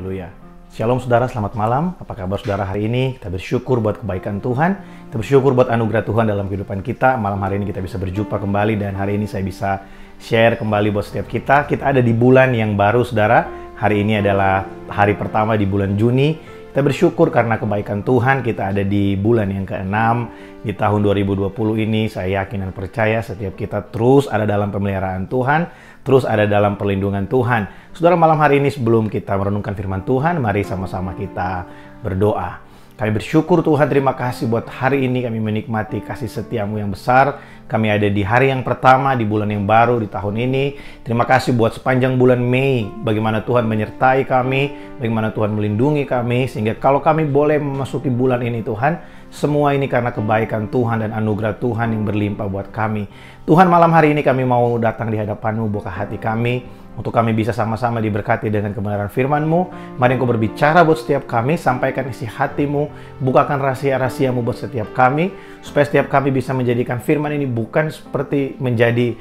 Haleluya. Shalom saudara, selamat malam. Apa kabar saudara hari ini? Kita bersyukur buat kebaikan Tuhan. Kita bersyukur buat anugerah Tuhan dalam kehidupan kita. Malam hari ini kita bisa berjumpa kembali dan hari ini saya bisa share kembali buat setiap kita. Kita ada di bulan yang baru saudara. Hari ini adalah hari pertama di bulan Juni. Kita bersyukur karena kebaikan Tuhan. Kita ada di bulan yang ke-6 di tahun 2020 ini. Saya yakin dan percaya setiap kita terus ada dalam pemeliharaan Tuhan, terus ada dalam perlindungan Tuhan. Saudara, malam hari ini sebelum kita merenungkan firman Tuhan, mari sama-sama kita berdoa. Kami bersyukur Tuhan, terima kasih buat hari ini kami menikmati kasih setiamu yang besar. Kami ada di hari yang pertama di bulan yang baru di tahun ini. Terima kasih buat sepanjang bulan Mei, bagaimana Tuhan menyertai kami, bagaimana Tuhan melindungi kami, sehingga kalau kami boleh memasuki bulan ini Tuhan, semua ini karena kebaikan Tuhan dan anugerah Tuhan yang berlimpah buat kami. Tuhan, malam hari ini kami mau datang di hadapan-Mu, buka hati kami, untuk kami bisa sama-sama diberkati dengan kebenaran firman-Mu. Mari Engkau berbicara buat setiap kami, sampaikan isi hati-Mu, bukakan rahasia-rahasia-Mu buat setiap kami, supaya setiap kami bisa menjadikan firman ini bukan seperti menjadi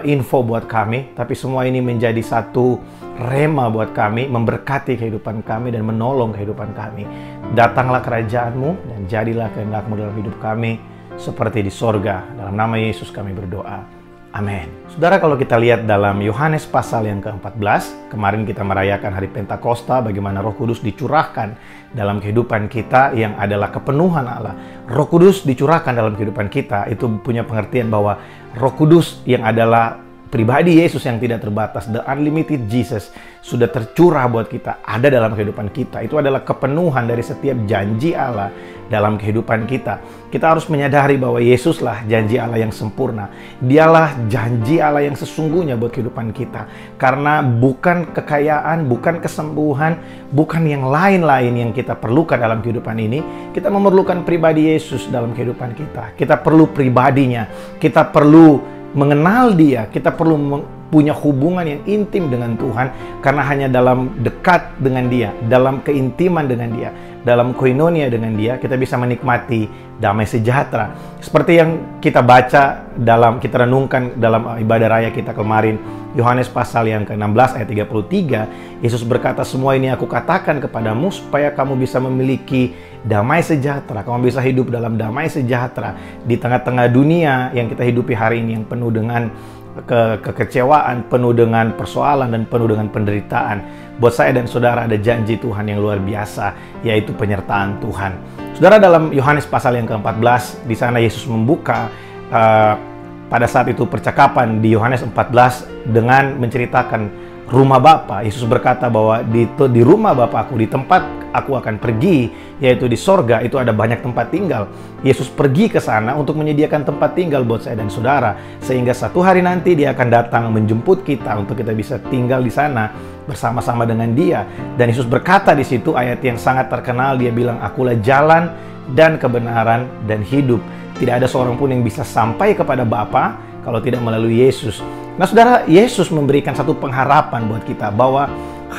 info buat kami, tapi semua ini menjadi satu rema buat kami, memberkati kehidupan kami dan menolong kehidupan kami. Datanglah kerajaan-Mu dan jadilah kehendak-Mu dalam hidup kami, seperti di sorga. Dalam nama Yesus kami berdoa. Amin. Saudara, kalau kita lihat dalam Yohanes pasal yang ke-14, kemarin kita merayakan hari Pentakosta, bagaimana Roh Kudus dicurahkan dalam kehidupan kita yang adalah kepenuhan Allah. Roh Kudus dicurahkan dalam kehidupan kita, itu punya pengertian bahwa Roh Kudus yang adalah pribadi Yesus yang tidak terbatas, the unlimited Jesus, sudah tercurah buat kita, ada dalam kehidupan kita. Itu adalah kepenuhan dari setiap janji Allah dalam kehidupan kita. Kita harus menyadari bahwa Yesuslah janji Allah yang sempurna. Dialah janji Allah yang sesungguhnya buat kehidupan kita. Karena bukan kekayaan, bukan kesembuhan, bukan yang lain-lain yang kita perlukan dalam kehidupan ini. Kita memerlukan pribadi Yesus dalam kehidupan kita. Kita perlu pribadinya. Kita perlu mengenal Dia, kita perlu punya hubungan yang intim dengan Tuhan, karena hanya dalam dekat dengan Dia, dalam keintiman dengan Dia, dalam koinonia dengan Dia, kita bisa menikmati damai sejahtera. Seperti yang kita baca kita renungkan dalam ibadah raya kita kemarin, Yohanes pasal yang ke-16 ayat 33, Yesus berkata, "Semua ini aku katakan kepadamu supaya kamu bisa memiliki damai sejahtera, kamu bisa hidup dalam damai sejahtera di tengah-tengah dunia yang kita hidupi hari ini yang penuh dengan kekecewaan, penuh dengan persoalan dan penuh dengan penderitaan." Buat saya dan saudara ada janji Tuhan yang luar biasa, yaitu penyertaan Tuhan. Saudara, dalam Yohanes pasal yang ke-14, di sana Yesus membuka pada saat itu percakapan di Yohanes 14 dengan menceritakan rumah Bapa. Yesus berkata bahwa di rumah Bapakku, di tempat aku akan pergi, yaitu di sorga, itu ada banyak tempat tinggal. Yesus pergi ke sana untuk menyediakan tempat tinggal buat saya dan saudara, sehingga satu hari nanti Dia akan datang menjemput kita untuk kita bisa tinggal di sana bersama-sama dengan Dia. Dan Yesus berkata di situ ayat yang sangat terkenal, Dia bilang, "Akulah jalan dan kebenaran dan hidup. Tidak ada seorang pun yang bisa sampai kepada Bapa kalau tidak melalui Yesus." Nah saudara, Yesus memberikan satu pengharapan buat kita bahwa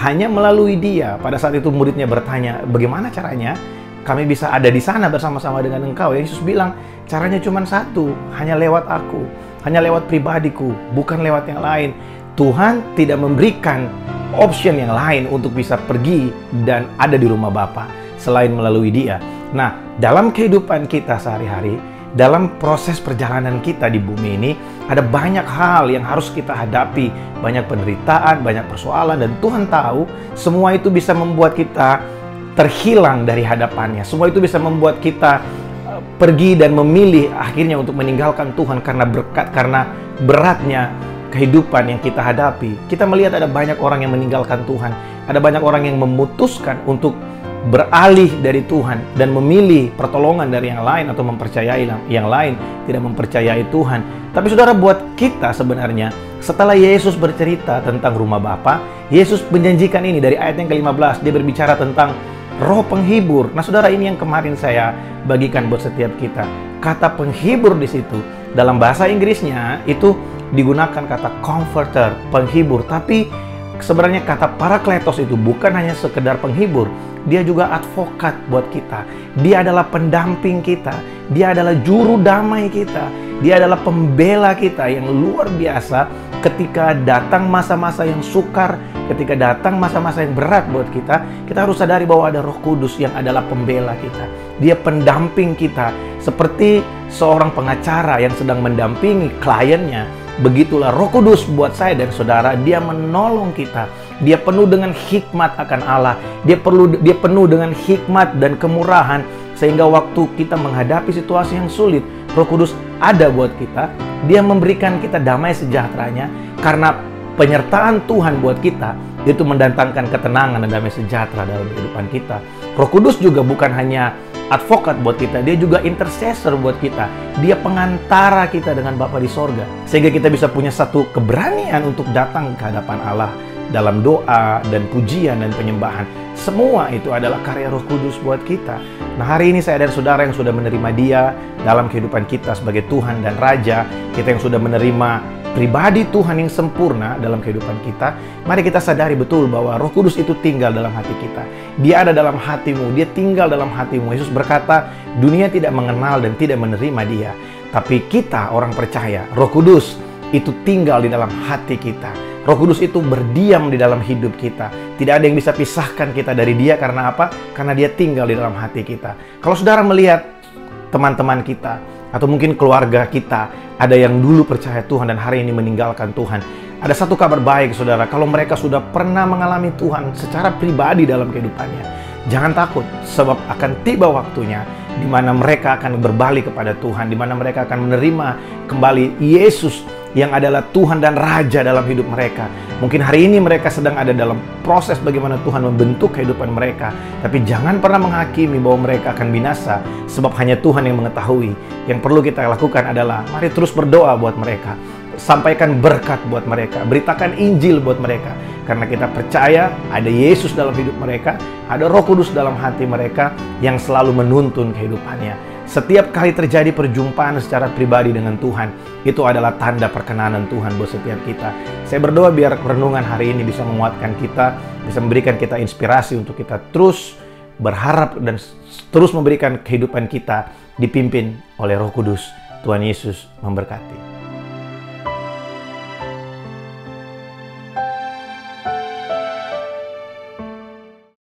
hanya melalui Dia. Pada saat itu muridnya bertanya, bagaimana caranya kami bisa ada di sana bersama-sama dengan Engkau? Yesus bilang, caranya cuma satu, hanya lewat aku, hanya lewat pribadiku, bukan lewat yang lain. Tuhan tidak memberikan option yang lain untuk bisa pergi dan ada di rumah Bapa selain melalui Dia. Nah, dalam kehidupan kita sehari-hari, dalam proses perjalanan kita di bumi ini, ada banyak hal yang harus kita hadapi, banyak penderitaan, banyak persoalan, dan Tuhan tahu semua itu bisa membuat kita terhilang dari hadapannya. Semua itu bisa membuat kita pergi dan memilih akhirnya untuk meninggalkan Tuhan karena beratnya kehidupan yang kita hadapi. Kita melihat ada banyak orang yang meninggalkan Tuhan, ada banyak orang yang memutuskan untuk beralih dari Tuhan dan memilih pertolongan dari yang lain atau mempercayai yang lain, tidak mempercayai Tuhan. Tapi saudara, buat kita sebenarnya setelah Yesus bercerita tentang rumah Bapa, Yesus menjanjikan ini dari ayat yang ke-15, Dia berbicara tentang Roh Penghibur. Nah saudara, ini yang kemarin saya bagikan buat setiap kita. Kata penghibur di situ dalam bahasa Inggrisnya itu digunakan kata comforter, penghibur, tapi sebenarnya kata parakletos itu bukan hanya sekedar penghibur, Dia juga advokat buat kita. Dia adalah pendamping kita. Dia adalah juru damai kita. Dia adalah pembela kita yang luar biasa ketika datang masa-masa yang sukar, ketika datang masa-masa yang berat buat kita harus sadari bahwa ada Roh Kudus yang adalah pembela kita. Dia pendamping kita, seperti seorang pengacara yang sedang mendampingi kliennya. Begitulah Roh Kudus buat saya dan saudara. Dia menolong kita. Dia penuh dengan hikmat akan Allah. Dia penuh dengan hikmat dan kemurahan, sehingga waktu kita menghadapi situasi yang sulit, Roh Kudus ada buat kita. Dia memberikan kita damai sejahteranya, karena penyertaan Tuhan buat kita itu mendatangkan ketenangan dan damai sejahtera dalam kehidupan kita. Roh Kudus juga bukan hanya advokat buat kita, dia juga intercessor buat kita. Dia pengantara kita dengan Bapa di sorga, sehingga kita bisa punya satu keberanian untuk datang ke hadapan Allah dalam doa dan pujian dan penyembahan. Semua itu adalah karya Roh Kudus buat kita. Nah, hari ini saya dan saudara yang sudah menerima Dia dalam kehidupan kita sebagai Tuhan dan Raja, kita yang sudah menerima pribadi Tuhan yang sempurna dalam kehidupan kita, mari kita sadari betul bahwa Roh Kudus itu tinggal dalam hati kita. Dia ada dalam hatimu, Dia tinggal dalam hatimu. Yesus berkata, dunia tidak mengenal dan tidak menerima Dia, tapi kita orang percaya, Roh Kudus itu tinggal di dalam hati kita. Roh Kudus itu berdiam di dalam hidup kita. Tidak ada yang bisa pisahkan kita dari Dia. Karena apa? Karena Dia tinggal di dalam hati kita. Kalau saudara melihat teman-teman kita, atau mungkin keluarga kita, ada yang dulu percaya Tuhan dan hari ini meninggalkan Tuhan, ada satu kabar baik, saudara. Kalau mereka sudah pernah mengalami Tuhan secara pribadi dalam kehidupannya, jangan takut, sebab akan tiba waktunya di mana mereka akan berbalik kepada Tuhan, di mana mereka akan menerima kembali Yesus yang adalah Tuhan dan Raja dalam hidup mereka. Mungkin hari ini mereka sedang ada dalam proses bagaimana Tuhan membentuk kehidupan mereka, tapi jangan pernah menghakimi bahwa mereka akan binasa, sebab hanya Tuhan yang mengetahui. Yang perlu kita lakukan adalah mari terus berdoa buat mereka, sampaikan berkat buat mereka, beritakan Injil buat mereka, karena kita percaya ada Yesus dalam hidup mereka, ada Roh Kudus dalam hati mereka yang selalu menuntun kehidupannya. Setiap kali terjadi perjumpaan secara pribadi dengan Tuhan, itu adalah tanda perkenanan Tuhan buat setiap kita. Saya berdoa biar renungan hari ini bisa menguatkan kita, bisa memberikan kita inspirasi untuk kita terus berharap dan terus memberikan kehidupan kita dipimpin oleh Roh Kudus. Tuhan Yesus memberkati.